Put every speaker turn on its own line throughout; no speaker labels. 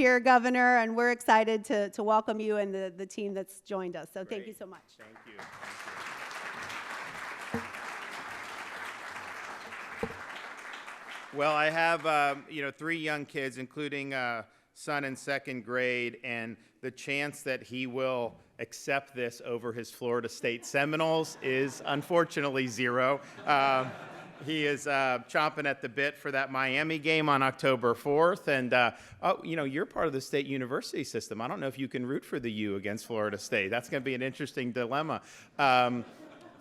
here, Governor, and we're excited to welcome you and the team that's joined us. So thank you so much.
Thank you. Well, I have, 3 young kids, including a son in 2nd grade, and the chance that he will accept this over his Florida State Seminoles is unfortunately 0. He is chomping at the bit for that Miami game on October 4th. And, you're part of the state university system. I don't know if you can root for the U against Florida State. That's going to be an interesting dilemma.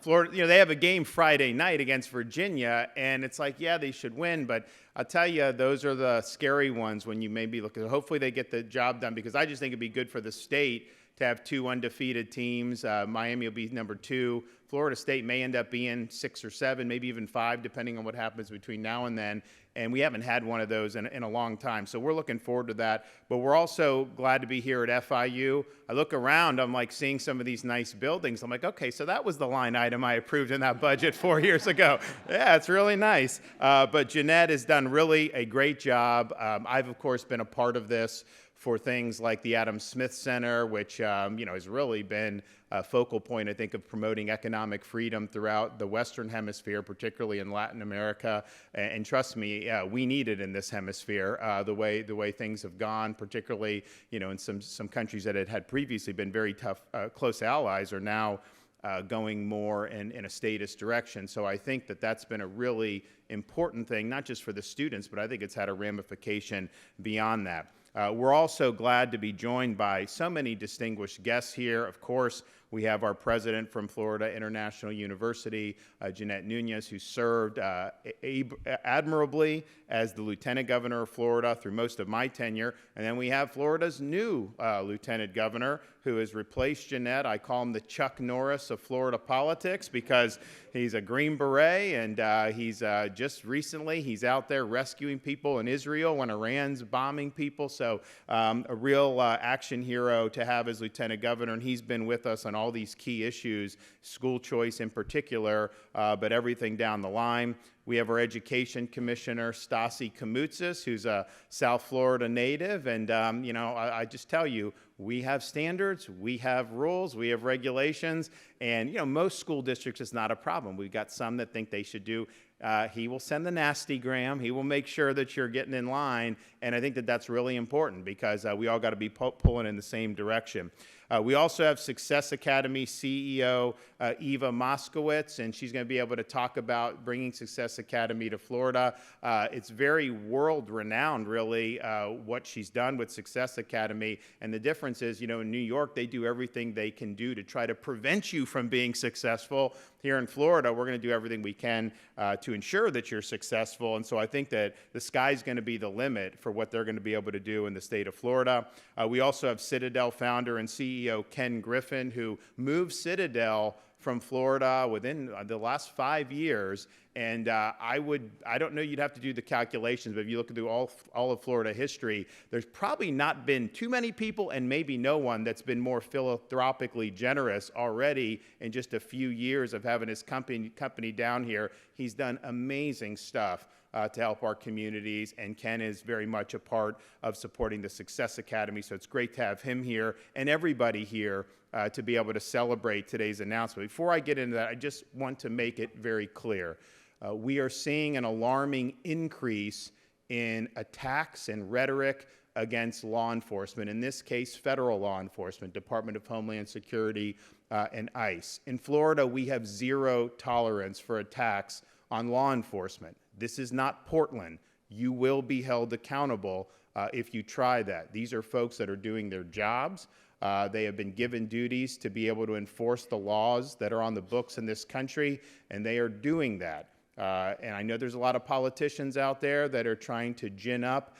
Florida, they have a game Friday night against Virginia, and it's like, yeah, they should win, but I'll tell you, those are the scary ones when you maybe look at it. Hopefully they get the job done, because I just think it'd be good for the state to have 2 undefeated teams. Miami will be number 2. Florida State may end up being 6 or 7, maybe even 5, depending on what happens between now and then. And we haven't had one of those in a long time. So we're looking forward to that. But we're also glad to be here at FIU. I look around, I'm like seeing some of these nice buildings. I'm like, okay, so that was the line item I approved in that budget 4 years ago. Yeah, it's really nice. But Jeanette has done really a great job. I've, of course, been a part of this for things like the Adam Smith Center, which has really been a focal point, I think, of promoting economic freedom throughout the Western Hemisphere, particularly in Latin America. And trust me, we need it in this hemisphere. The way things have gone, particularly in some countries that had previously been very tough, close allies, are now going more in a statist direction. So I think that that's been a really important thing, not just for the students, but I think it's had a ramification beyond that. We're also glad to be joined by so many distinguished guests here. Of course, we have our president from Florida International University, Jeanette Nunez, who served admirably as the lieutenant governor of Florida through most of my tenure. And then we have Florida's new lieutenant governor, who has replaced Jeanette. I call him the Chuck Norris of Florida politics, because he's a Green Beret, and he's just recently, he's out there rescuing people in Israel when Iran's bombing people. So a real action hero to have as lieutenant governor, and he's been with us on all these key issues, school choice in particular, but everything down the line. We have our education commissioner, Stasi Kamoutzis, who's a South Florida native. And, I just tell you, we have standards, we have rules, we have regulations. And, most school districts, it's not a problem. We've got some that think they should do. He will send the nastygram. He will make sure that you're getting in line. And I think that that's really important, because we all got to be pulling in the same direction. We also have Success Academy CEO Eva Moskowitz, and she's going to be able to talk about bringing Success Academy to Florida. It's very world-renowned, really, what she's done with Success Academy. And the difference is, in New York, they do everything they can do to try to prevent you from being successful. Here in Florida, we're going to do everything we can to ensure that you're successful. And so I think that the sky's going to be the limit for what they're going to be able to do in the state of Florida. We also have Citadel founder and CEO Ken Griffin, who moved Citadel from Florida within the last 5 years. And I don't know, you'd have to do the calculations, but if you look through all of Florida history, there's probably not been too many people, and maybe no one, that's been more philanthropically generous already in just a few years of having his company down here. He's done amazing stuff to help our communities, and Ken is very much a part of supporting the Success Academy. So it's great to have him here and everybody here to be able to celebrate today's announcement. Before I get into that, I just want to make it very clear. We are seeing an alarming increase in attacks and rhetoric against law enforcement, in this case, federal law enforcement, Department of Homeland Security and ICE. In Florida, we have 0 tolerance for attacks on law enforcement. This is not Portland. You will be held accountable if you try that. These are folks that are doing their jobs. They have been given duties to be able to enforce the laws that are on the books in this country, and they are doing that. And I know there's a lot of politicians out there that are trying to gin up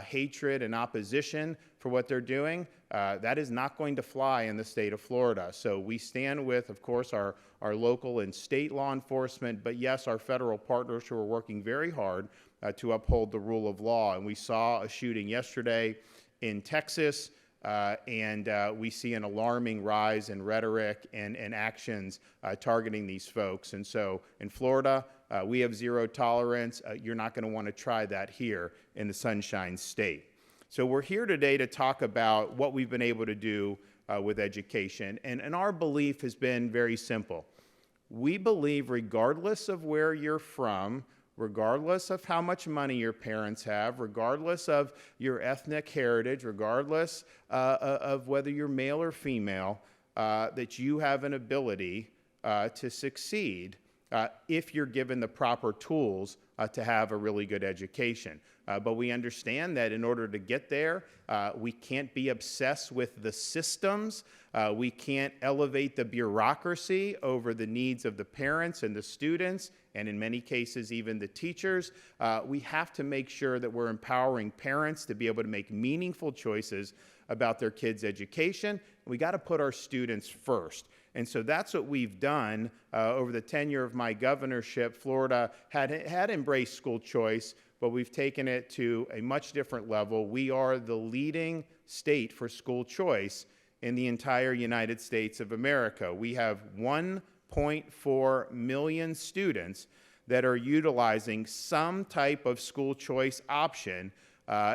hatred and opposition for what they're doing. That is not going to fly in the state of Florida. So we stand with, of course, our local and state law enforcement, but yes, our federal partners who are working very hard to uphold the rule of law. And we saw a shooting yesterday in Texas, and we see an alarming rise in rhetoric and actions targeting these folks. And so in Florida, we have 0 tolerance. You're not going to want to try that here in the Sunshine State. So we're here today to talk about what we've been able to do with education. And our belief has been very simple. We believe regardless of where you're from, regardless of how much money your parents have, regardless of your ethnic heritage, regardless of whether you're male or female, that you have an ability to succeed if you're given the proper tools to have a really good education. But we understand that in order to get there, we can't be obsessed with the systems. We can't elevate the bureaucracy over the needs of the parents and the students, and in many cases, even the teachers. We have to make sure that we're empowering parents to be able to make meaningful choices about their kids' education. We got to put our students first. And so that's what we've done over the tenure of my governorship. Florida had embraced school choice, but we've taken it to a much different level. We are the leading state for school choice in the entire United States of America. We have 1.4 million students that are utilizing some type of school choice option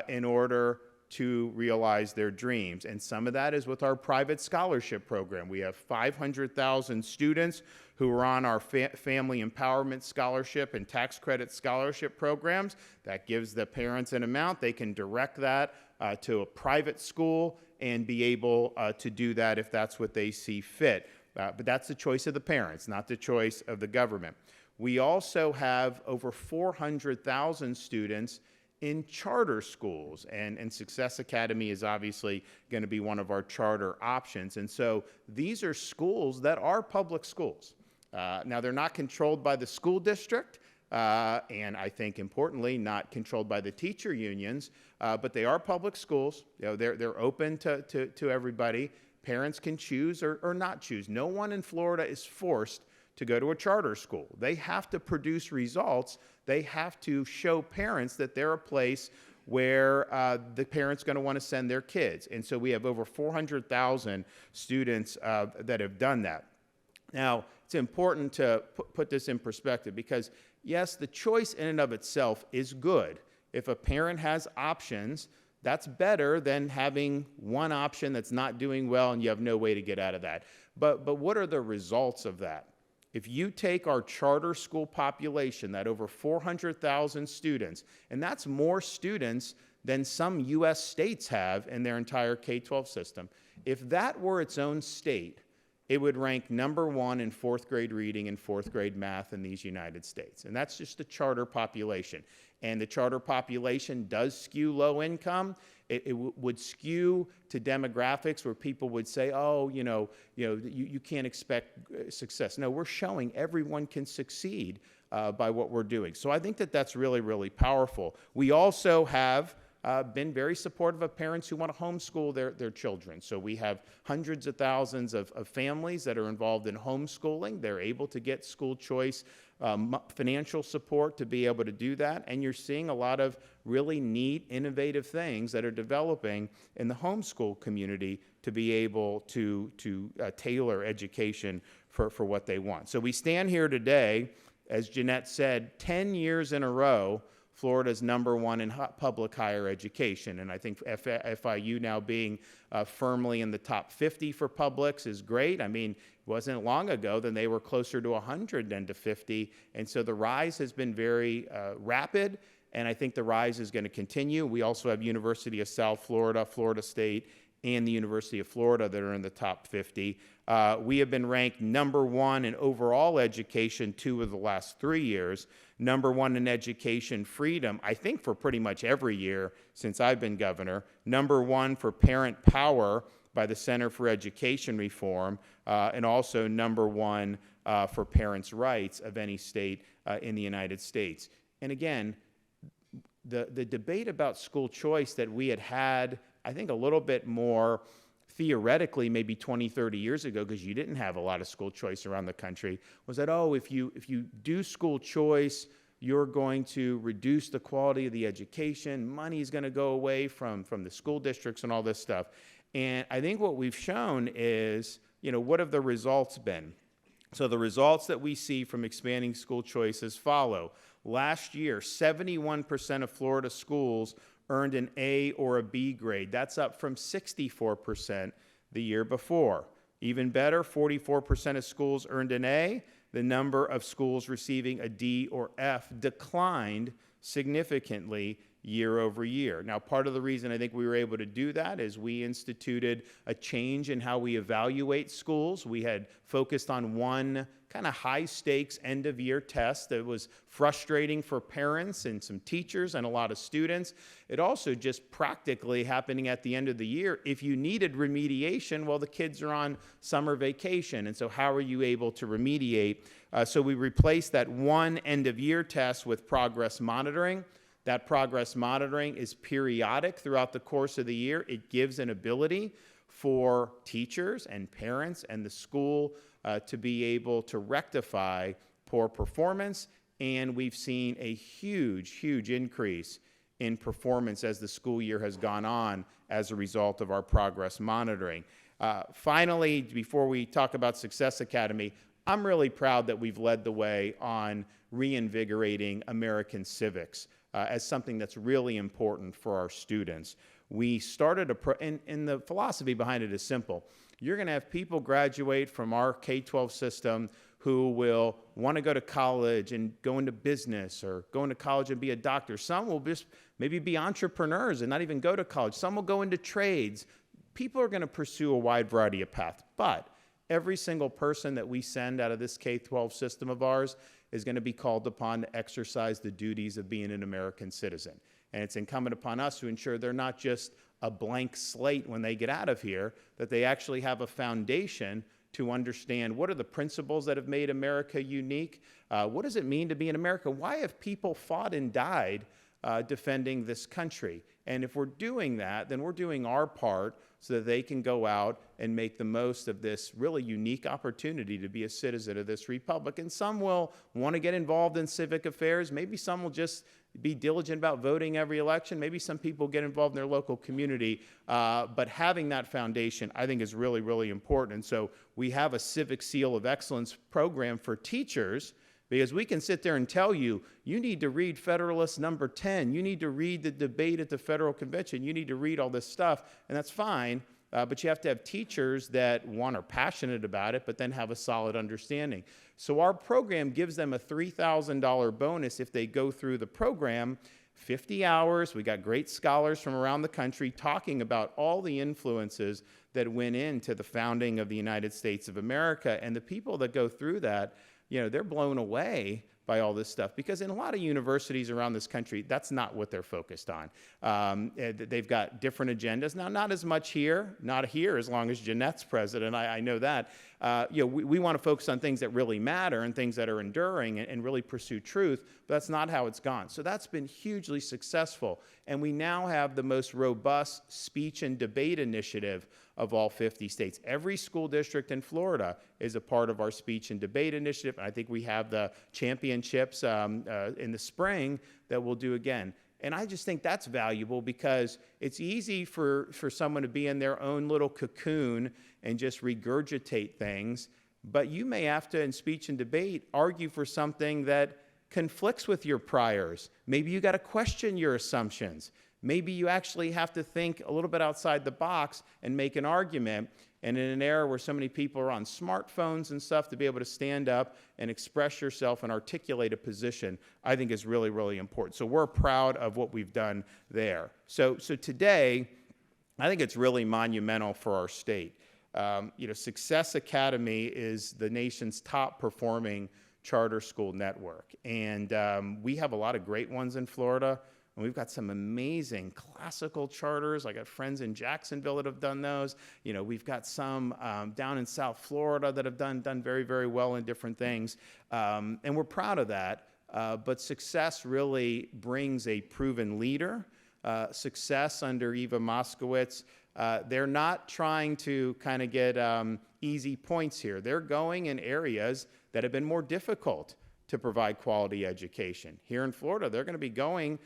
in order to realize their dreams. And some of that is with our private scholarship program. We have 500,000 students who are on our family empowerment scholarship and tax credit scholarship programs. That gives the parents an amount. They can direct that to a private school and be able to do that if that's what they see fit. But that's the choice of the parents, not the choice of the government. We also have over 400,000 students in charter schools, and Success Academy is obviously going to be one of our charter options. And so these are schools that are public schools. Now, they're not controlled by the school district, and I think importantly, not controlled by the teacher unions, but they are public schools. You know, they're open to everybody. Parents can choose or not choose. No one in Florida is forced to go to a charter school. They have to produce results. They have to show parents that they're a place where the parent's going to want to send their kids. And so we have over 400,000 students that have done that. Now, it's important to put this in perspective because, yes, the choice in and of itself is good. If a parent has options, that's better than having one option that's not doing well and you have no way to get out of that. But what are the results of that? If you take our charter school population, that over 400,000 students, and that's more students than some U.S. states have in their entire K-12 system, if that were its own state, it would rank number one in fourth grade reading and fourth grade math in these United States. And that's just the charter population. And the charter population does skew low income. It would skew to demographics where people would say, oh, you can't expect success. No, we're showing everyone can succeed by what we're doing. So I think that that's really, really powerful. We also have been very supportive of parents who want to homeschool their children. So we have hundreds of thousands of families that are involved in homeschooling. They're able to get school choice financial support to be able to do that. And you're seeing a lot of really neat, innovative things that are developing in the homeschool community to be able to tailor education for what they want. So we stand here today, as Jeanette said, 10 years in a row, Florida's number one in public higher education. And I think FIU now being firmly in the top 50 for publics is great. I mean, it wasn't long ago that they were closer to 100 than to 50. And so the rise has been very rapid, and I think the rise is going to continue. We also have University of South Florida, Florida State, and the University of Florida that are in the top 50. We have been ranked number one in overall education 2 of the last 3 years, number one in education freedom, I think for pretty much every year since I've been governor, number one for parent power by the Center for Education Reform, and also number one for parents' rights of any state in the United States. And again, the debate about school choice that we had, I think, a little bit more theoretically maybe 20, 30 years ago, because you didn't have a lot of school choice around the country, was that, oh, if you do school choice, you're going to reduce the quality of the education, money's going to go away from the school districts and all this stuff. And I think what we've shown is, what have the results been? So the results that we see from expanding school choice as follow. Last year, 71% of Florida schools earned an A or a B grade. That's up from 64% the year before. Even better, 44% of schools earned an A. The number of schools receiving a D or F declined significantly year over year. Now, part of the reason I think we were able to do that is we instituted a change in how we evaluate schools. We had focused on one kind of high-stakes end-of-year test that was frustrating for parents and some teachers and a lot of students. It also just practically happening at the end of the year. If you needed remediation, well, the kids are on summer vacation, and so how are you able to remediate? So we replaced that one end-of-year test with progress monitoring. That progress monitoring is periodic throughout the course of the year. It gives an ability for teachers and parents and the school to be able to rectify poor performance. And we've seen a huge, huge increase in performance as the school year has gone on as a result of our progress monitoring. Finally, before we talk about Success Academy, I'm really proud that we've led the way on reinvigorating American civics as something that's really important for our students. We started and the philosophy behind it is simple. You're going to have people graduate from our K-12 system who will want to go to college and go into business or go into college and be a doctor. Some will just maybe be entrepreneurs and not even go to college. Some will go into trades. People are going to pursue a wide variety of paths, but every single person that we send out of this K-12 system of ours is going to be called upon to exercise the duties of being an American citizen. And it's incumbent upon us to ensure they're not just a blank slate when they get out of here, that they actually have a foundation to understand what are the principles that have made America unique, what does it mean to be in America, why have people fought and died defending this country? And if we're doing that, then we're doing our part so that they can go out and make the most of this really unique opportunity to be a citizen of this republic. And some will want to get involved in civic affairs. Maybe some will just be diligent about voting every election. Maybe some people get involved in their local community. But having that foundation, I think, is really, really important. And so we have a Civic Seal of Excellence program for teachers, because we can sit there and tell you, you need to read Federalist number 10. You need to read the debate at the federal convention. You need to read all this stuff, and that's fine. But you have to have teachers that, one, are passionate about it, but then have a solid understanding. So our program gives them a $3,000 bonus if they go through the program, 50 hours. We got great scholars from around the country talking about all the influences that went into the founding of the United States of America. And the people that go through that, you know, they're blown away by all this stuff, because in a lot of universities around this country, that's not what they're focused on. They've got different agendas. Now, not as much here, not here as long as Jeanette's president, I know that. You know, we want to focus on things that really matter and things that are enduring and really pursue truth, but that's not how it's gone. So that's been hugely successful. And we now have the most robust speech and debate initiative of all 50 states. Every school district in Florida is a part of our speech and debate initiative. And I think we have the championships in the spring that we'll do again. And I just think that's valuable, because it's easy for someone to be in their own little cocoon and just regurgitate things. But you may have to, in speech and debate, argue for something that conflicts with your priors. Maybe you got to question your assumptions. Maybe you actually have to think a little bit outside the box and make an argument. And in an era where so many people are on smartphones and stuff, to be able to stand up and express yourself and articulate a position, I think is really, really important. So we're proud of what we've done there. So today, I think it's really monumental for our state. You know, Success Academy is the nation's top performing charter school network. And we have a lot of great ones in Florida. And we've got some amazing classical charters. I got friends in Jacksonville that have done those. You know, we've got some down in South Florida that have done very, very well in different things. And we're proud of that. But Success really brings a proven leader. Success under Eva Moskowitz, they're not trying to kind of get easy points here. They're going in areas that have been more difficult to provide quality education. Here in Florida, they're going to be going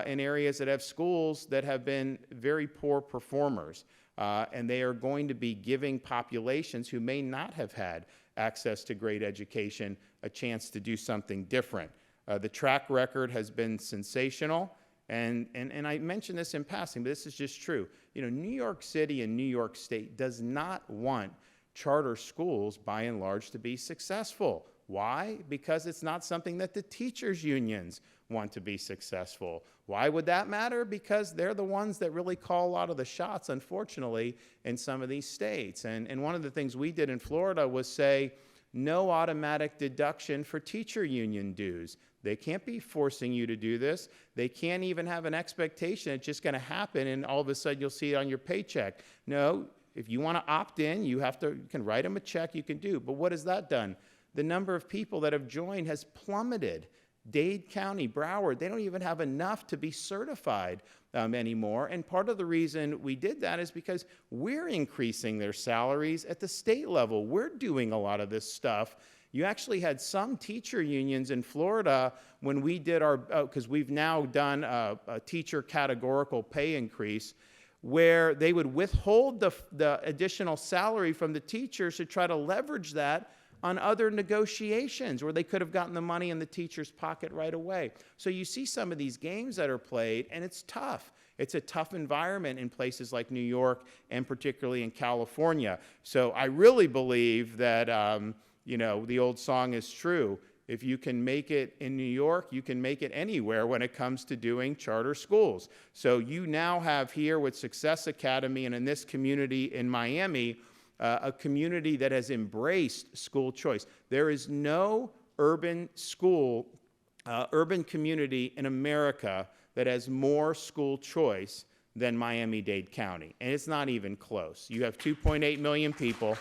in areas that have schools that have been very poor performers. And they are going to be giving populations who may not have had access to great education a chance to do something different. The track record has been sensational. And I mentioned this in passing, but this is just true. You know, New York City and New York State does not want charter schools, by and large, to be successful. Why? Because it's not something that the teachers' unions want to be successful. Why would that matter? Because they're the ones that really call a lot of the shots, unfortunately, in some of these states. And one of the things we did in Florida was say, no automatic deduction for teacher union dues. They can't be forcing you to do this. They can't even have an expectation it's just going to happen and all of a sudden you'll see it on your paycheck. No, if you want to opt in, you can write them a check, you can do. But what has that done? The number of people that have joined has plummeted. Dade County, Broward, they don't even have enough to be certified anymore. And part of the reason we did that is because we're increasing their salaries at the state level. We're doing a lot of this stuff. You actually had some teacher unions in Florida when we did our, because we've now done a teacher categorical pay increase, where they would withhold the additional salary from the teachers to try to leverage that on other negotiations where they could have gotten the money in the teacher's pocket right away. So you see some of these games that are played, and it's tough. It's a tough environment in places like New York and particularly in California. So I really believe that, you know, the old song is true. If you can make it in New York, you can make it anywhere when it comes to doing charter schools. So you now have here with Success Academy and in this community in Miami, a community that has embraced school choice. There is no urban school, urban community in America that has more school choice than Miami-Dade County, and it's not even close. You have 2.8 million people.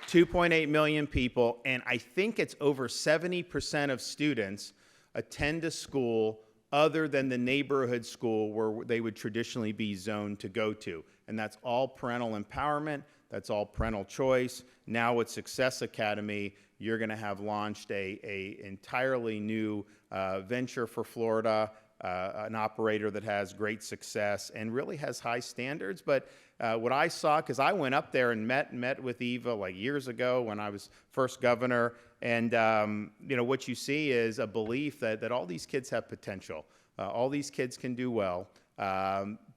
2.8 million people, and I think it's over 70% of students attend a school other than the neighborhood school where they would traditionally be zoned to go to. And that's all parental empowerment, that's all parental choice. Now with Success Academy, you're gonna have launched a entirely new venture for Florida, an operator that has great success and really has high standards. But what I saw, because I went up there and met with Eva like years ago when I was first governor, and you know, what you see is a belief that all these kids have potential. All these kids can do well.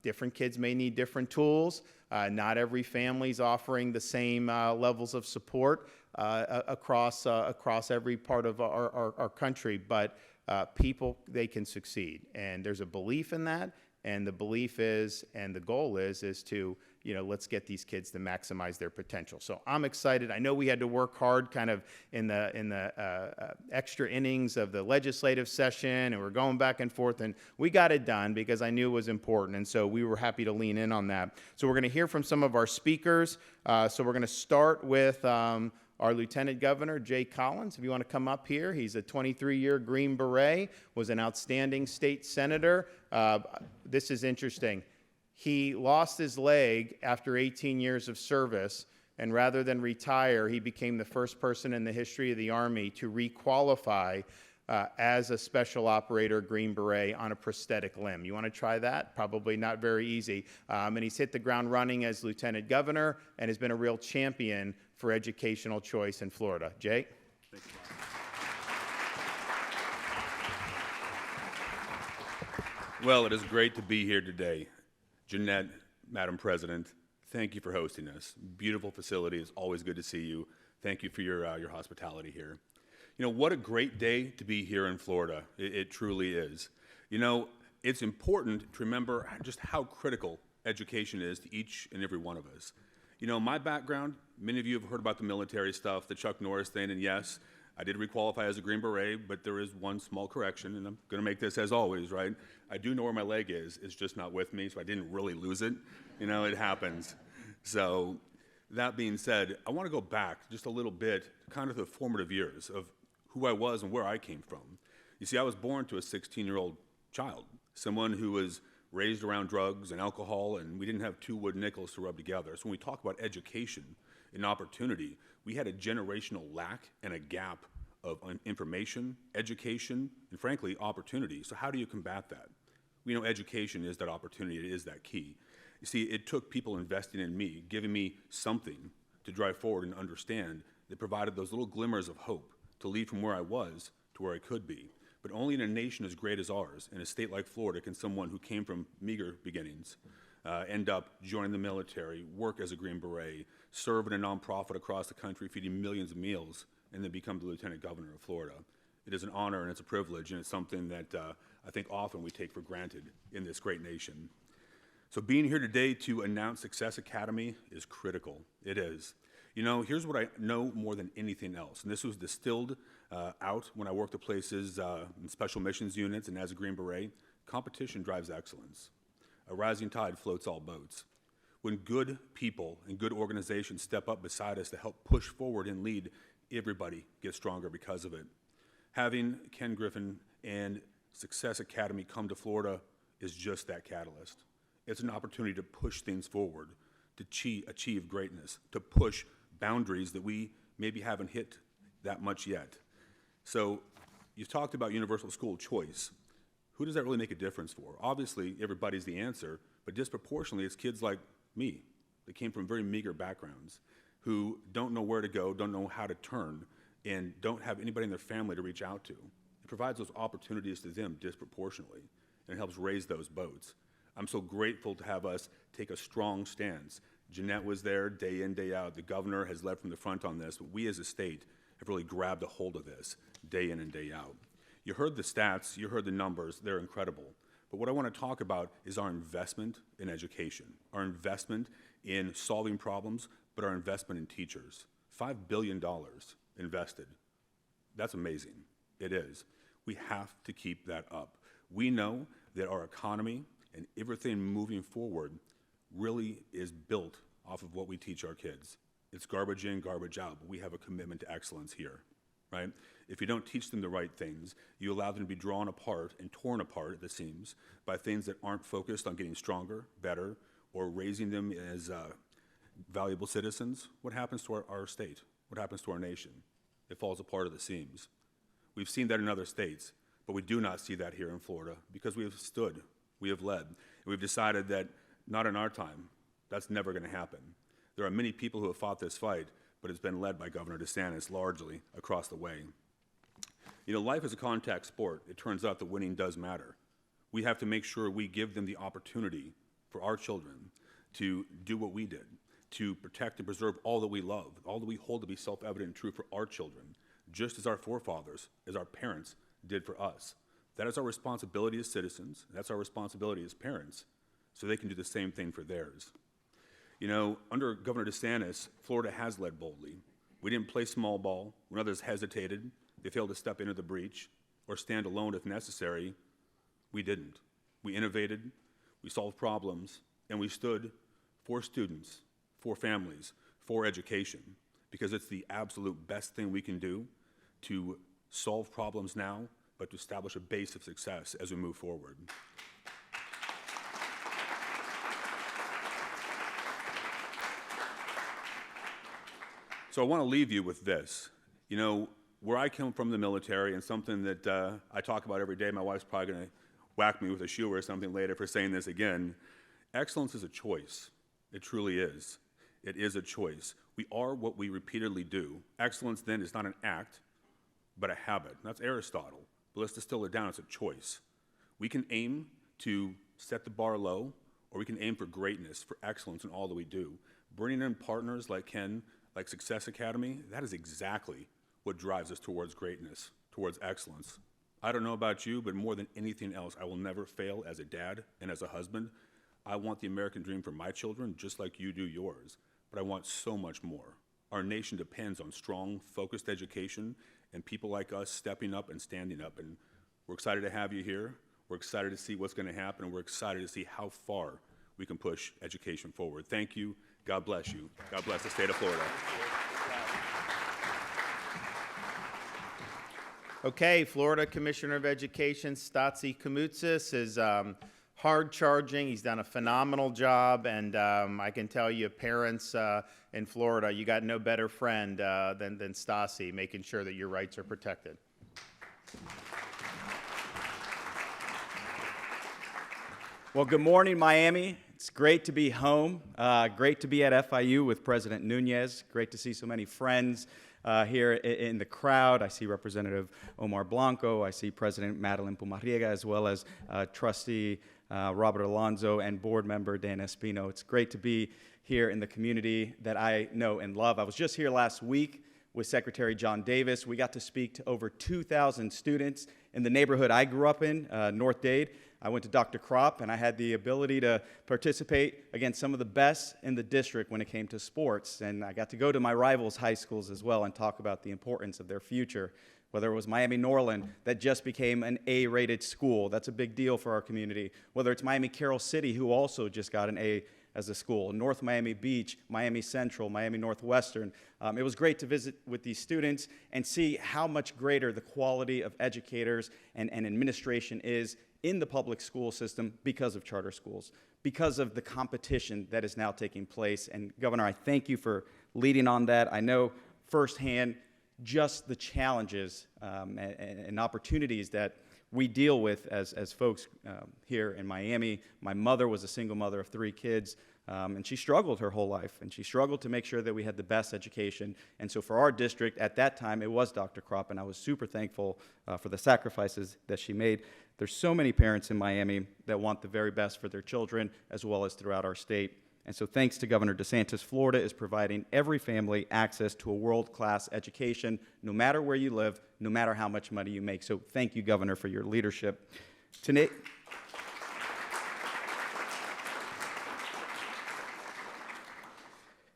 Different kids may need different tools. Not every family's offering the same levels of support across every part of our country, but people, they can succeed. And there's a belief in that, and the belief is, and the goal is to, you know, let's get these kids to maximize their potential. So I'm excited. I know we had to work hard kind of in the extra innings of the legislative session, and we're going back and forth, and we got it done because I knew it was important, and so we were happy to lean in on that. So we're going to hear from some of our speakers. So we're going to start with our Lieutenant Governor, Jay Collins. If you want to come up here, he's a 23-year Green Beret, was an outstanding state senator. This is interesting. He lost his leg after 18 years of service, and rather than retire, he became the first person in the history of the Army to requalify as a special operator Green Beret on a prosthetic limb. You want to try that? Probably not very easy. And he's hit the ground running as Lieutenant Governor and has been a real champion for educational choice in Florida. Jay?
Thanks, well, it is great to be here today. Jeanette, Madam President, thank you for hosting us. Beautiful facility. It's always good to see you. Thank you for your hospitality here. You know, what a great day to be here in Florida. It truly is. You know, it's important to remember just how critical education is to each and every one of us. You know, my background, many of you have heard about the military stuff, the Chuck Norris thing, and yes, I did requalify as a Green Beret, but there is one small correction, and I'm going to make this as always, right? I do know where my leg is. It's just not with me, so I didn't really lose it. You know, it happens. So that being said, I want to go back just a little bit, kind of the formative years of who I was and where I came from. You see, I was born to a 16-year-old child, someone who was raised around drugs and alcohol, and we didn't have two wood nickels to rub together. So when we talk about education and opportunity, we had a generational lack and a gap of information, education, and frankly, opportunity. So how do you combat that? We know education is that opportunity, it is that key. You see, it took people investing in me, giving me something to drive forward and understand that provided those little glimmers of hope to lead from where I was to where I could be. But only in a nation as great as ours, in a state like Florida, can someone who came from meager beginnings end up joining the military, work as a Green Beret, serve in a nonprofit across the country feeding millions of meals, and then become the Lieutenant Governor of Florida. It is an honor and it's a privilege, and it's something that I think often we take for granted in this great nation. So being here today to announce Success Academy is critical. It is. You know, here's what I know more than anything else, and this was distilled out when I worked at places in special missions units and as a Green Beret. Competition drives excellence. A rising tide floats all boats. When good people and good organizations step up beside us to help push forward and lead, everybody gets stronger because of it. Having Ken Griffin and Success Academy come to Florida is just that catalyst. It's an opportunity to push things forward, to achieve greatness, to push boundaries that we maybe haven't hit that much yet. So you've talked about universal school choice. Who does that really make a difference for? Obviously, everybody's the answer, but disproportionately, it's kids like me that came from very meager backgrounds, who don't know where to go, don't know how to turn, and don't have anybody in their family to reach out to. It provides those opportunities to them disproportionately, and it helps raise those boats. I'm so grateful to have us take a strong stance. Jeanette was there day in, day out. The governor has led from the front on this, but we as a state have really grabbed a hold of this day in and day out. You heard the stats, you heard the numbers, they're incredible. But what I want to talk about is our investment in education, our investment in solving problems, but our investment in teachers. $5 billion invested. That's amazing. It is. We have to keep that up. We know that our economy and everything moving forward really is built off of what we teach our kids. It's garbage in, garbage out, but we have a commitment to excellence here, right? If you don't teach them the right things, you allow them to be drawn apart and torn apart at the seams by things that aren't focused on getting stronger, better, or raising them as valuable citizens. What happens to our state? What happens to our nation? It falls apart at the seams. We've seen that in other states, but we do not see that here in Florida because we have stood, we have led, and we've decided that not in our time. That's never going to happen. There are many people who have fought this fight, but it's been led by Governor DeSantis largely across the way. You know, life is a contact sport. It turns out that winning does matter. We have to make sure we give them the opportunity for our children to do what we did, to protect and preserve all that we love, all that we hold to be self-evident and true for our children, just as our forefathers, as our parents did for us. That is our responsibility as citizens. That's our responsibility as parents, so they can do the same thing for theirs. You know, under Governor DeSantis, Florida has led boldly. We didn't play small ball when others hesitated, they failed to step into the breach, or stand alone if necessary. We didn't. We innovated, we solved problems, and we stood for students, for families, for education, because it's the absolute best thing we can do to solve problems now, but to establish a base of success as we move forward. So I want to leave you with this. You know, where I come from, the military, and something that I talk about every day, my wife's probably going to whack me with a shoe or something later for saying this again, excellence is a choice. It truly is. It is a choice. We are what we repeatedly do. Excellence, then, is not an act, but a habit. That's Aristotle. But let's distill it down. It's a choice. We can aim to set the bar low, or we can aim for greatness, for excellence in all that we do. Bringing in partners like Ken, like Success Academy, that is exactly what drives us towards greatness, towards excellence. I don't know about you, but more than anything else, I will never fail as a dad and as a husband. I want the American dream for my children just like you do yours, but I want so much more. Our nation depends on strong, focused education and people like us stepping up and standing up, and we're excited to have you here. We're excited to see what's going to happen, and we're excited to see how far we can push education forward. Thank you. God bless you. God bless the state of Florida.
Okay, Florida Commissioner of Education, Stasi Koumoutsas, is hard-charging. He's done a phenomenal job, and I can tell you, parents in Florida, you got no better friend than Stasi, making sure that your rights are protected.
Well, good morning, Miami. It's great to be home. Great to be at FIU with President Nunez. Great to see so many friends here in the crowd. I see Representative Omar Blanco. I see President Madeline Pumarriega, as well as Trustee Robert Alonso and Board Member Dan Espino. It's great to be here in the community that I know and love. I was just here last week with Secretary John Davis. We got to speak to over 2,000 students in the neighborhood I grew up in, North Dade. I went to Dr. Kropp, and I had the ability to participate against some of the best in the district when it came to sports. And I got to go to my rivals' high schools as well and talk about the importance of their future. Whether it was Miami Norland, that just became an A-rated school. That's a big deal for our community. Whether it's Miami Carroll City, who also just got an A as a school. North Miami Beach, Miami Central, Miami Northwestern. It was great to visit with these students and see how much greater the quality of educators and administration is in the public school system because of charter schools, because of the competition that is now taking place. And Governor, I thank you for leading on that. I know firsthand just the challenges and opportunities that we deal with as folks here in Miami. My mother was a single mother of 3 kids, and she struggled her whole life, and she struggled to make sure that we had the best education. And so for our district, at that time, it was Dr. Kropp, and I was super thankful for the sacrifices that she made. There's so many parents in Miami that want the very best for their children, as well as throughout our state. And so thanks to Governor DeSantis, Florida is providing every family access to a world-class education, no matter where you live, no matter how much money you make. So thank you, Governor, for your leadership.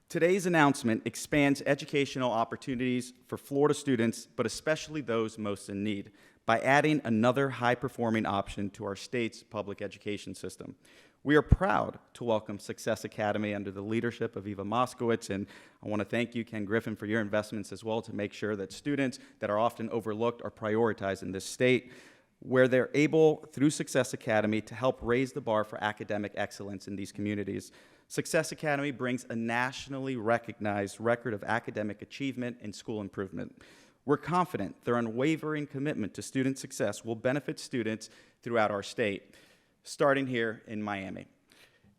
Today's announcement expands educational opportunities for Florida students, but especially those most in need, by adding another high-performing option to our state's public education system. We are proud to welcome Success Academy under the leadership of Eva Moskowitz, and I want to thank you, Ken Griffin, for your investments as well to make sure that students that are often overlooked are prioritized in this state, where they're able, through Success Academy, to help raise the bar for academic excellence in these communities. Success Academy brings a nationally recognized record of academic achievement and school improvement. We're confident their unwavering commitment to student success will benefit students throughout our state, starting here in Miami.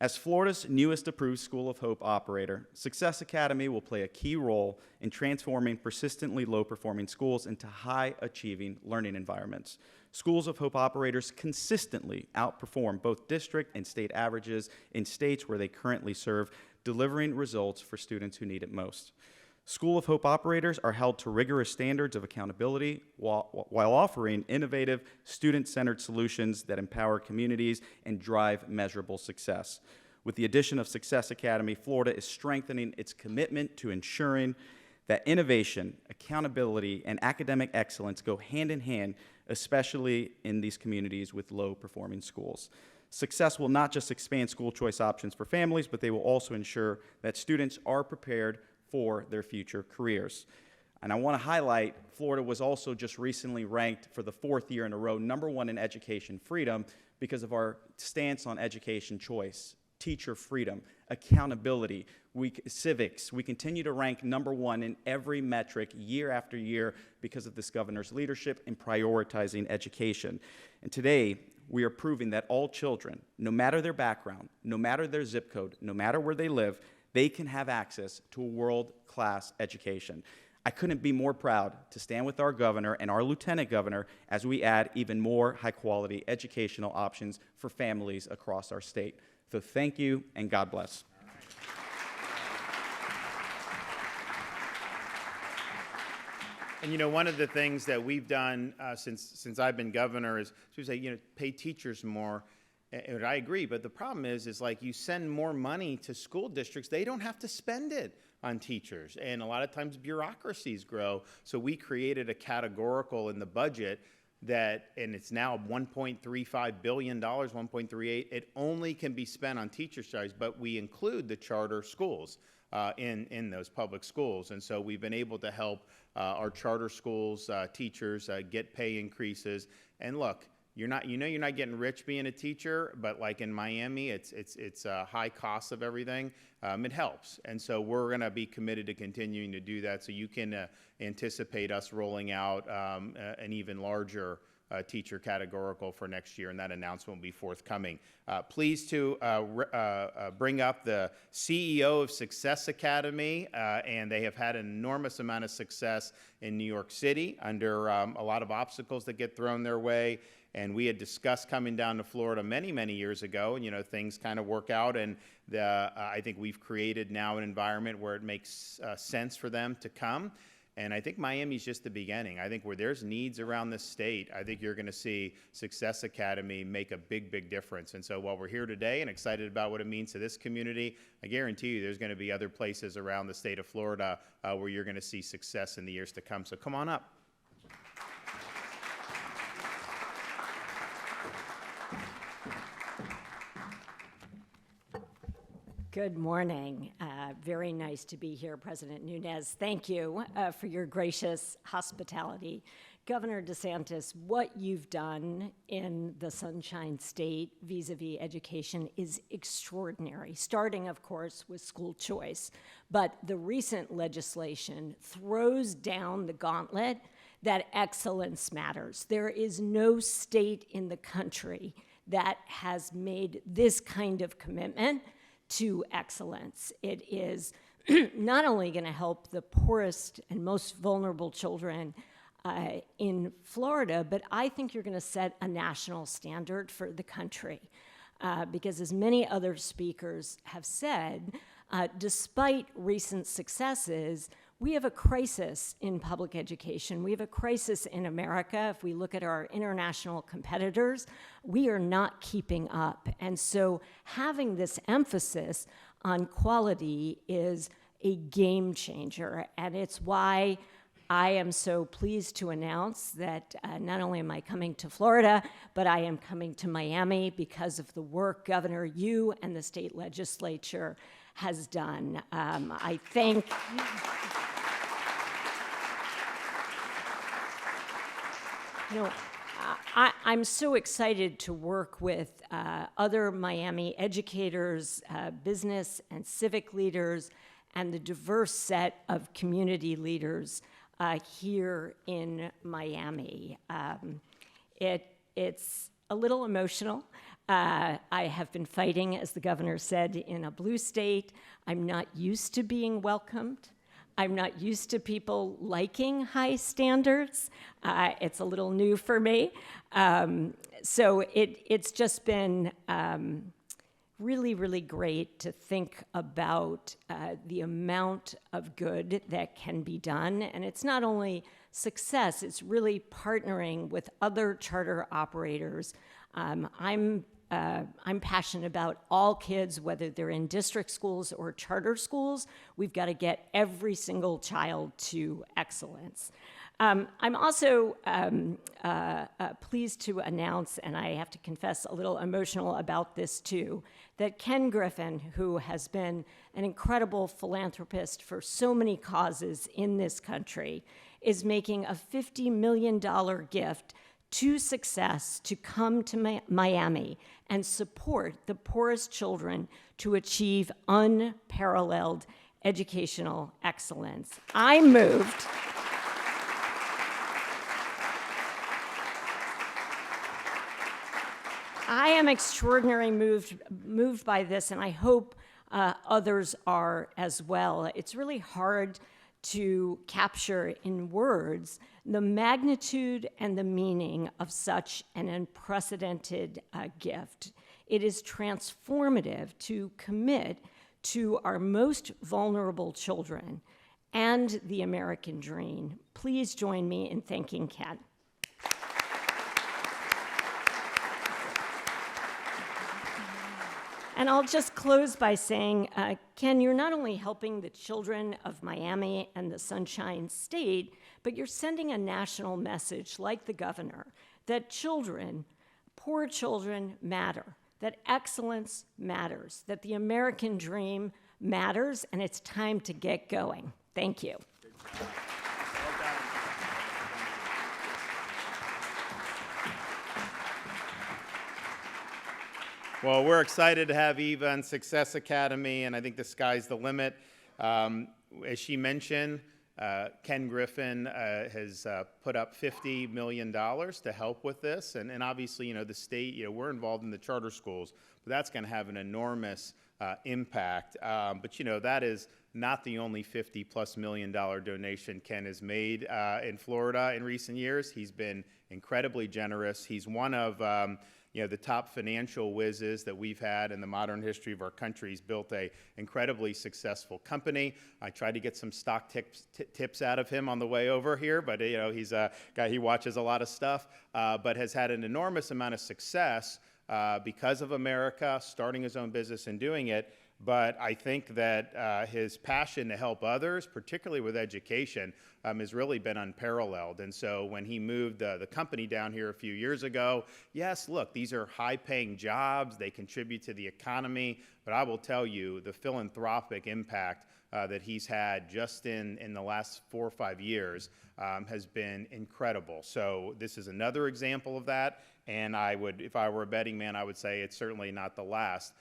As Florida's newest approved School of Hope operator, Success Academy will play a key role in transforming persistently low-performing schools into high-achieving learning environments. Schools of Hope operators consistently outperform both district and state averages in states where they currently serve, delivering results for students who need it most. School of Hope operators are held to rigorous standards of accountability while offering innovative, student-centered solutions that empower communities and drive measurable success. With the addition of Success Academy, Florida is strengthening its commitment to ensuring that innovation, accountability, and academic excellence go hand in hand, especially in these communities with low-performing schools. Success will not just expand school choice options for families, but they will also ensure that students are prepared for their future careers. And I want to highlight, Florida was also just recently ranked for the 4th year in a row #1 in education freedom because of our stance on education choice, teacher freedom, accountability, civics. We continue to rank #1 in every metric year after year because of this governor's leadership in prioritizing education. And today, we are proving that all children, no matter their background, no matter their zip code, no matter where they live, they can have access to a world-class education. I couldn't be more proud to stand with our governor and our lieutenant governor as we add even more high-quality educational options for families across our state. So thank you, and God bless.
And you know, one of the things that we've done since I've been governor is to say, you know, pay teachers more. And I agree, but the problem is like you send more money to school districts, they don't have to spend it on teachers. And a lot of times bureaucracies grow. So we created a categorical in the budget that, and it's now $1.35 billion, 1.38, it only can be spent on teacher salaries, but we include the charter schools in those public schools. And so we've been able to help our charter schools teachers get pay increases. And look, you're not getting rich being a teacher, but like in Miami, it's a high cost of everything. It helps, and so we're going to be committed to continuing to do that. So you can anticipate us rolling out an even larger teacher categorical for next year, and that announcement will be forthcoming. Pleased to bring up the CEO of Success Academy, and they have had an enormous amount of success in New York City under a lot of obstacles that get thrown their way. And we had discussed coming down to Florida many, many years ago, and things kind of work out, and I think we've created now an environment where it makes sense for them to come. And I think Miami's just the beginning. I think where there's needs around the state, I think you're going to see Success Academy make a big, big difference. And so while we're here today and excited about what it means to this community, I guarantee you there's going to be other places around the state of Florida where you're going to see success in the years to come. So come on up.
Good morning. Very nice to be here, President Nunes. Thank you for your gracious hospitality. Governor DeSantis, what you've done in the Sunshine State vis-a-vis education is extraordinary, starting, of course, with school choice. But the recent legislation throws down the gauntlet that excellence matters. There is no state in the country that has made this kind of commitment to excellence. It is not only going to help the poorest and most vulnerable children in Florida, but I think you're going to set a national standard for the country. Because as many other speakers have said, despite recent successes, we have a crisis in public education. We have a crisis in America. If we look at our international competitors, we are not keeping up. And so having this emphasis on quality is a game changer. And it's why I am so pleased to announce that not only am I coming to Florida, but I am coming to Miami because of the work, Governor, you and the state legislature has done. I think... I'm so excited to work with other Miami educators, business and civic leaders, and the diverse set of community leaders here in Miami. It's a little emotional. I have been fighting, as the governor said, in a blue state. I'm not used to being welcomed. I'm not used to people liking high standards. It's a little new for me. So it's just been really, really great to think about the amount of good that can be done. And it's not only success, it's really partnering with other charter operators. I'm passionate about all kids, whether they're in district schools or charter schools. We've got to get every single child to excellence. I'm also pleased to announce, and I have to confess a little emotional about this too, that Ken Griffin, who has been an incredible philanthropist for so many causes in this country, is making a $50 million gift to Success to come to Miami and support the poorest children to achieve unparalleled educational excellence. I am extraordinarily moved by this, and I hope others are as well. It's really hard to capture in words the magnitude and the meaning of such an unprecedented gift. It is transformative to commit to our most vulnerable children and the American dream. Please join me in thanking Ken. And I'll just close by saying, Ken, you're not only helping the children of Miami and the Sunshine State, but you're sending a national message, like the governor, that children, poor children, matter, that excellence matters, that the American dream matters, and it's time to get going. Thank you.
Well, we're excited to have Eva and Success Academy, and I think the sky's the limit. As she mentioned, Ken Griffin has put up $50 million to help with this. And obviously, you know, the state, you know, we're involved in the charter schools, but that's going to have an enormous impact. But, you know, that is not the only $50+ million donation Ken has made in Florida in recent years. He's been incredibly generous. He's one of you know, the top financial whizzes that we've had in the modern history of our country. He's built a incredibly successful company. I tried to get some stock tips out of him on the way over here, but you know, he's a guy, he watches a lot of stuff, but has had an enormous amount of success because of America, starting his own business and doing it. But I think that his passion to help others, particularly with education, has really been unparalleled. And so when he moved the company down here a few years ago, yes, look, these are high-paying jobs. They contribute to the economy. But I will tell you, the philanthropic impact that he's had just in the last 4 or 5 years has been incredible. So this is another example of that. And I would, if I were a betting man, I would say it's certainly not the last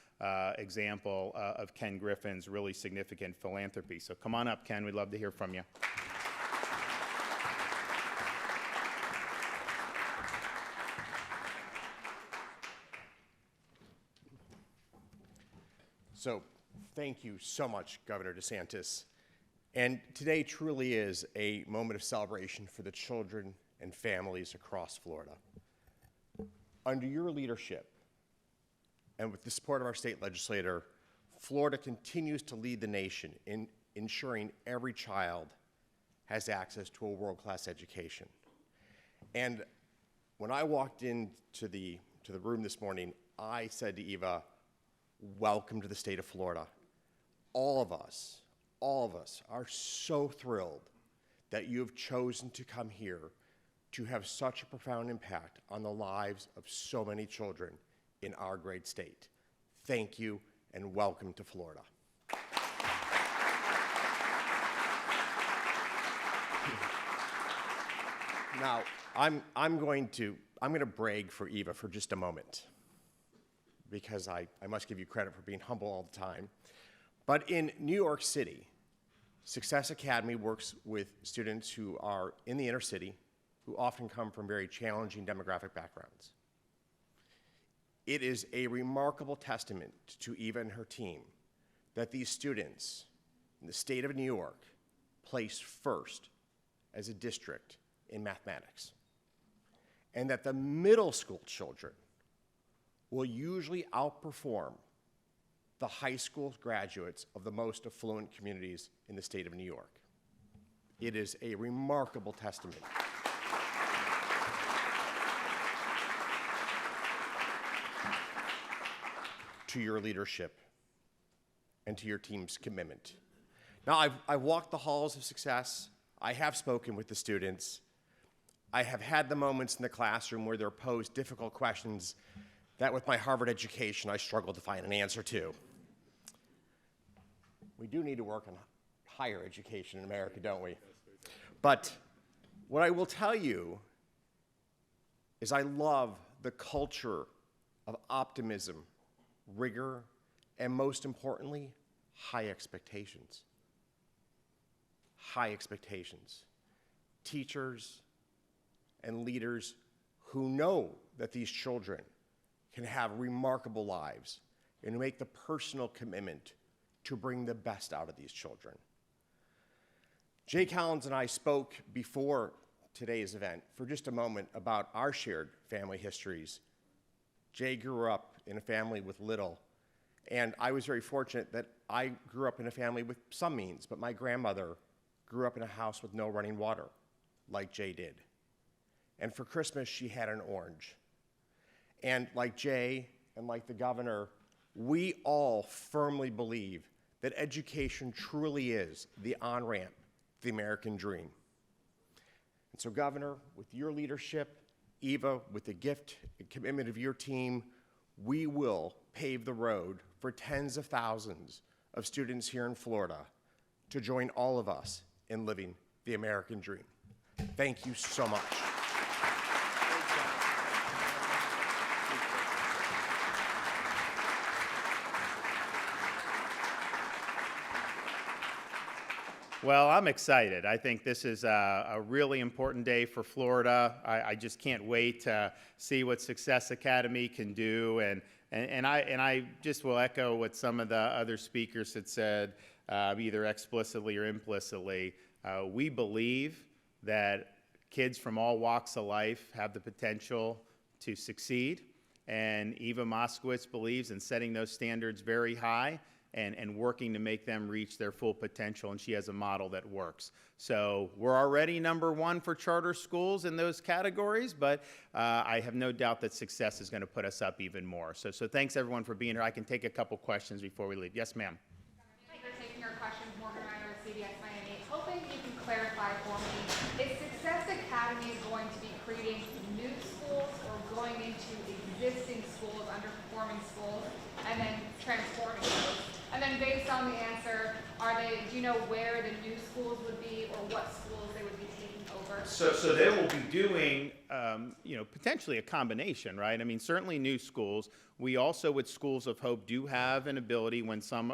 example of Ken Griffin's really significant philanthropy. So come on up, Ken. We'd love to hear from you.
So thank you so much, Governor DeSantis. And today truly is a moment of celebration for the children and families across Florida. Under your leadership, and with the support of our state legislator, Florida continues to lead the nation in ensuring every child has access to a world-class education. And when I walked into the room this morning, I said to Eva, welcome to the state of Florida. All of us are so thrilled that you have chosen to come here to have such a profound impact on the lives of so many children in our great state. Thank you and welcome to Florida. Now, I'm going to brag for Eva for just a moment, because I must give you credit for being humble all the time. But in New York City, Success Academy works with students who are in the inner city, who often come from very challenging demographic backgrounds. It is a remarkable testament to Eva and her team that these students in the state of New York place first as a district in mathematics, and that the middle school children will usually outperform the high school graduates of the most affluent communities in the state of New York. It is a remarkable testament. To your leadership and to your team's commitment. Now, I've walked the halls of success. I have spoken with the students. I have had the moments in the classroom where they're posed difficult questions that with my Harvard education, I struggle to find an answer to. We do need to work on higher education in America, don't we? But what I will tell you is I love the culture of optimism, rigor, and most importantly, high expectations. High expectations. Teachers and leaders who know that these children can have remarkable lives and who make the personal commitment to bring the best out of these children. Jay Collins and I spoke before today's event for just a moment about our shared family histories. Jay grew up in a family with little, and I was very fortunate that I grew up in a family with some means, but my grandmother grew up in a house with no running water, like Jay did. And for Christmas, she had an orange. And like Jay and like the governor, we all firmly believe that education truly is the on-ramp to the American dream. And so, Governor, with your leadership, Eva, with the gift and commitment of your team, we will pave the road for tens of thousands of students here in Florida to join all of us in living the American dream. Thank you so much.
Well, I'm excited. I think this is a really important day for Florida. I just can't wait to see what Success Academy can do. And I just will echo what some of the other speakers had said, either explicitly or implicitly. We believe that kids from all walks of life have the potential to succeed. And Eva Moskowitz believes in setting those standards very high and working to make them reach their full potential, and she has a model that works. So we're already #1 for charter schools in those categories, but I have no doubt that Success is going to put us up even more. So thanks everyone for being here. I can take a couple questions before we leave. Yes, ma'am.
Thank you for taking our questions. Morgan Reiner with CBS Miami. Hoping you can clarify for me, is Success Academy going to be creating new schools or going into existing schools, underperforming schools, and then transforming those? And then based on the answer, do you know where the new schools would be or what schools they would be taking over?
So they will be doing, potentially a combination, right? I mean, certainly new schools. We also, with Schools of Hope, do have an ability when some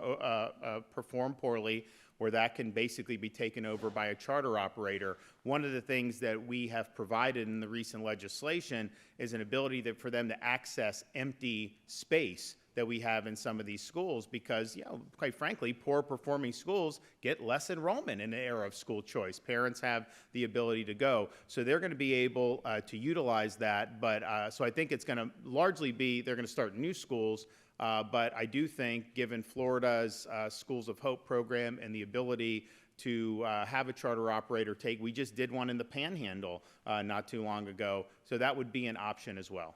perform poorly, where that can basically be taken over by a charter operator. One of the things that we have provided in the recent legislation is an ability for them to access empty space that we have in some of these schools because, quite frankly, poor performing schools get less enrollment in the era of school choice. Parents have the ability to go. So they're going to be able to utilize that. But so I think it's going to largely be, they're going to start new schools. But I do think, given Florida's Schools of Hope program and the ability to have a charter operator we just did one in the Panhandle not too long ago. So that would be an option as well.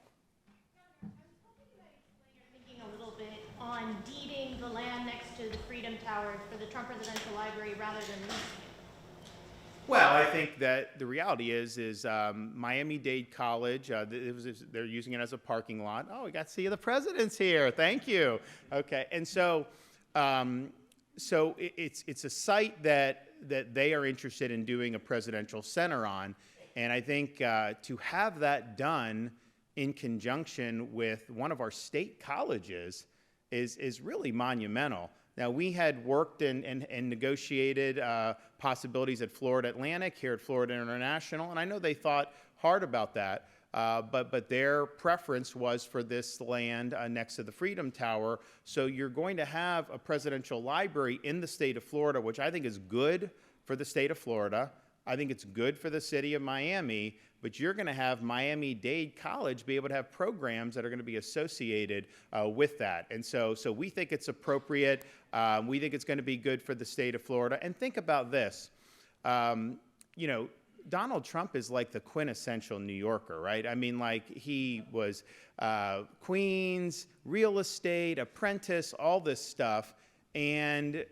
A little bit on deeding the land next to the Freedom Tower for the Trump Presidential Library rather than leasing it.
Well, I think that the reality is Miami-Dade College, they're using it as a parking lot. Oh, we got to see the president's here. Thank you. Okay, and so it's a site that they are interested in doing a presidential center on, and I think to have that done in conjunction with one of our state colleges is really monumental. Now, we had worked and negotiated possibilities at Florida Atlantic, here at Florida International, and I know they thought hard about that, but their preference was for this land next to the Freedom Tower. So you're going to have a presidential library in the state of Florida, which I think is good for the state of Florida. I think it's good for the city of Miami, but you're going to have Miami-Dade College be able to have programs that are going to be associated with that. And so we think it's appropriate. We think it's going to be good for the state of Florida. And think about this. Donald Trump is like the quintessential New Yorker, right? I mean, like, he was Queens, real estate, apprentice, all this stuff. And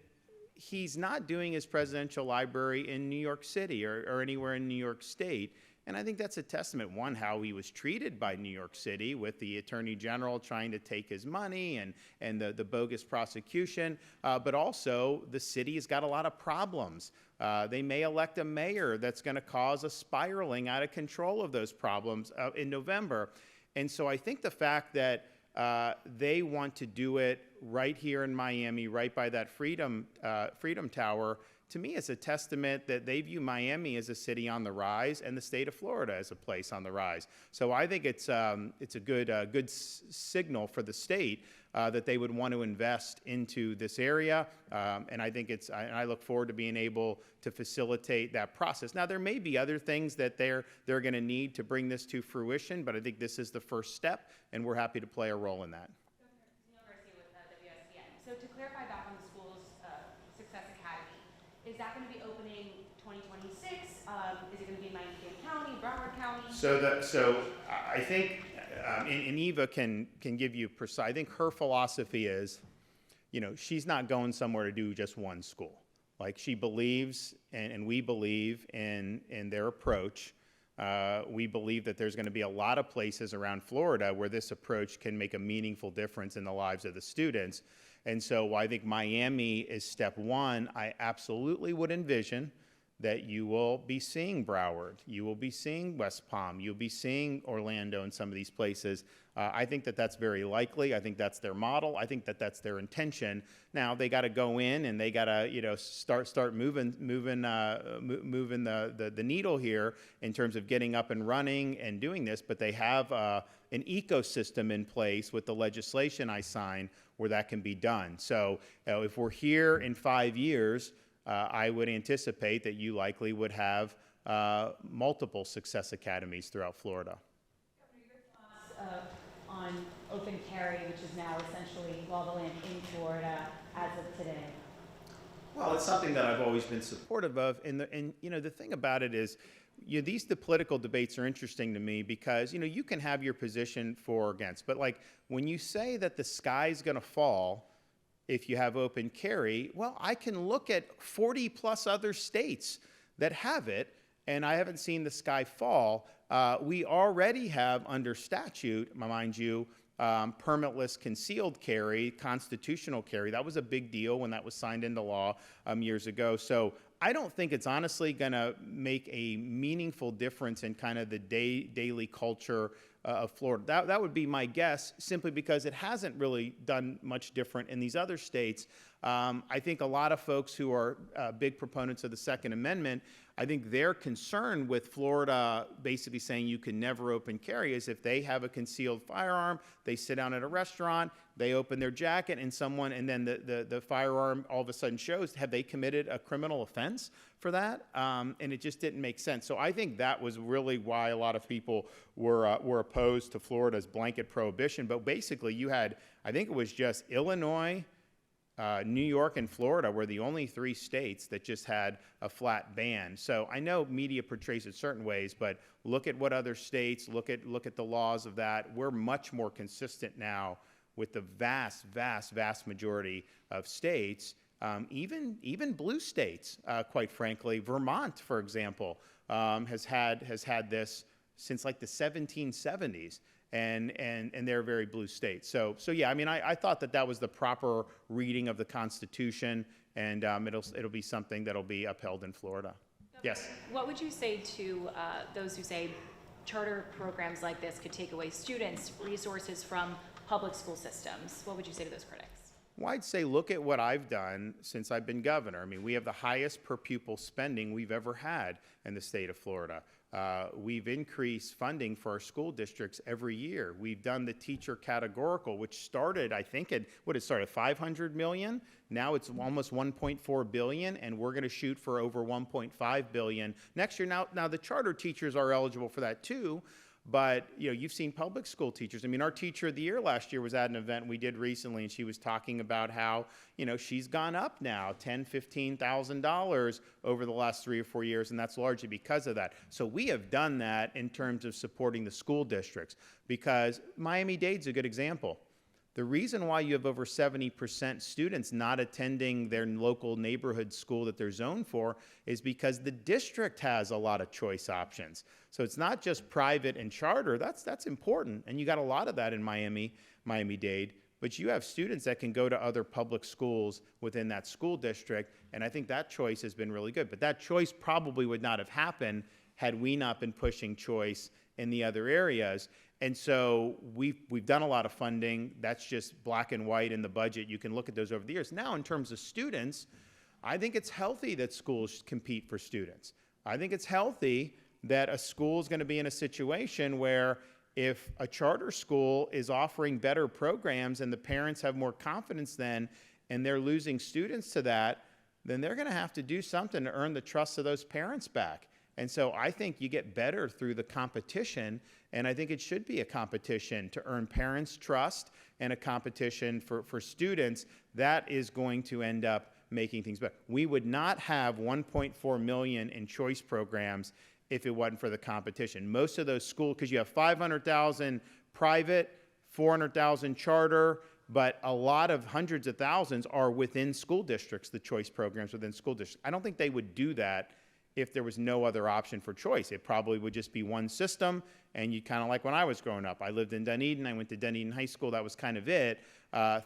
he's not doing his presidential library in New York City or anywhere in New York State. And I think that's a testament, one, how he was treated by New York City with the Attorney General trying to take his money and the bogus prosecution, but also the city has got a lot of problems. They may elect a mayor that's going to cause a spiraling out of control of those problems in November. And so I think the fact that they want to do it right here in Miami, right by that Freedom Tower, to me, it's a testament that they view Miami as a city on the rise and the state of Florida as a place on the rise. So I think it's a good signal for the state that they would want to invest into this area. And I think I look forward to being able to facilitate that process. Now, there may be other things that they're going to need to bring this to fruition, but I think this is the first step, and we're happy to play a role in that.
So to clarify back on the school's Success Academy, is that going to be opening 2026? Is it going to be Miami-Dade County, Broward County?
So I think, and Eva can give you precise. I think her philosophy is, she's not going somewhere to do just one school. Like, she believes, and we believe in their approach. We believe that there's going to be a lot of places around Florida where this approach can make a meaningful difference in the lives of the students. And so I think Miami is step one. I absolutely would envision that you will be seeing Broward, you will be seeing West Palm, you'll be seeing Orlando and some of these places. I think that that's very likely. I think that's their model. I think that that's their intention. Now they got to go in and they got to start moving the needle here in terms of getting up and running and doing this. But they have an ecosystem in place with the legislation I signed where that can be done. So if we're here in 5 years, I would anticipate that you likely would have multiple success academies throughout Florida.
Governor, your thoughts on open carry, which is now essentially law of the land in Florida as of today?
Well, it's something that I've always been supportive of, and the thing about it is, the political debates are interesting to me because you can have your position for or against, but like when you say that the sky's going to fall if you have open carry, well, I can look at 40 plus other states that have it, and I haven't seen the sky fall. We already have under statute, mind you, permitless concealed carry, constitutional carry. That was a big deal when that was signed into law years ago. So I don't think it's honestly going to make a meaningful difference in kind of the daily culture of Florida. That would be my guess, simply because it hasn't really done much different in these other states. I think a lot of folks who are big proponents of the Second Amendment, I think their concern with Florida basically saying you can never open carry is if they have a concealed firearm, they sit down at a restaurant, they open their jacket, and then the firearm all of a sudden shows, have they committed a criminal offense for that? And it just didn't make sense. So I think that was really why a lot of people were opposed to Florida's blanket prohibition. But basically you had, I think it was just Illinois, New York, and Florida were the only 3 states that just had a flat ban. So I know media portrays it certain ways, but look at what other states, look at the laws of that. We're much more consistent now with the vast majority of states, even blue states, quite frankly. Vermont, for example, has had this since like the 1770s. And they're a very blue state. So yeah, I mean, I thought that was the proper reading of the Constitution, and it'll be something that'll be upheld in Florida. Yes.
What would you say to those who say charter programs like this could take away students' resources from public school systems? What would you say to those critics?
Well, I'd say look at what I've done since I've been governor. I mean, we have the highest per pupil spending we've ever had in the state of Florida. We've increased funding for our school districts every year. We've done the teacher categorical, which started, I think, at $500 million. Now it's almost $1.4 billion, and we're going to shoot for over $1.5 billion next year. Now the charter teachers are eligible for that too. But you've seen public school teachers. I mean, our teacher of the year last year was at an event we did recently, and she was talking about how she's gone up now $10,000, $15,000 over the last 3 or 4 years, and that's largely because of that. So we have done that in terms of supporting the school districts, because Miami-Dade's a good example. The reason why you have over 70% students not attending their local neighborhood school that they're zoned for is because the district has a lot of choice options. So it's not just private and charter. That's important, and you got a lot of that in Miami-Dade. But you have students that can go to other public schools within that school district, and I think that choice has been really good. But that choice probably would not have happened had we not been pushing choice in the other areas. And so we've done a lot of funding. That's just black and white in the budget. You can look at those over the years. Now, in terms of students, I think it's healthy that schools compete for students. I think it's healthy that a school is going to be in a situation where if a charter school is offering better programs and the parents have more confidence then, and they're losing students to that, then they're going to have to do something to earn the trust of those parents back. And so I think you get better through the competition, and I think it should be a competition to earn parents' trust and a competition for students. That is going to end up making things better. We would not have 1.4 million in choice programs if it wasn't for the competition. Most of those schools, because you have 500,000 private, 400,000 charter, but a lot of hundreds of thousands are within school districts, the choice programs within school districts. I don't think they would do that if there was no other option for choice. It probably would just be one system, and you kind of like when I was growing up. I lived in Dunedin. I went to Dunedin High School. That was kind of it.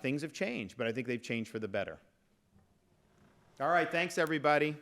Things have changed, but I think they've changed for the better. All right, thanks, everybody.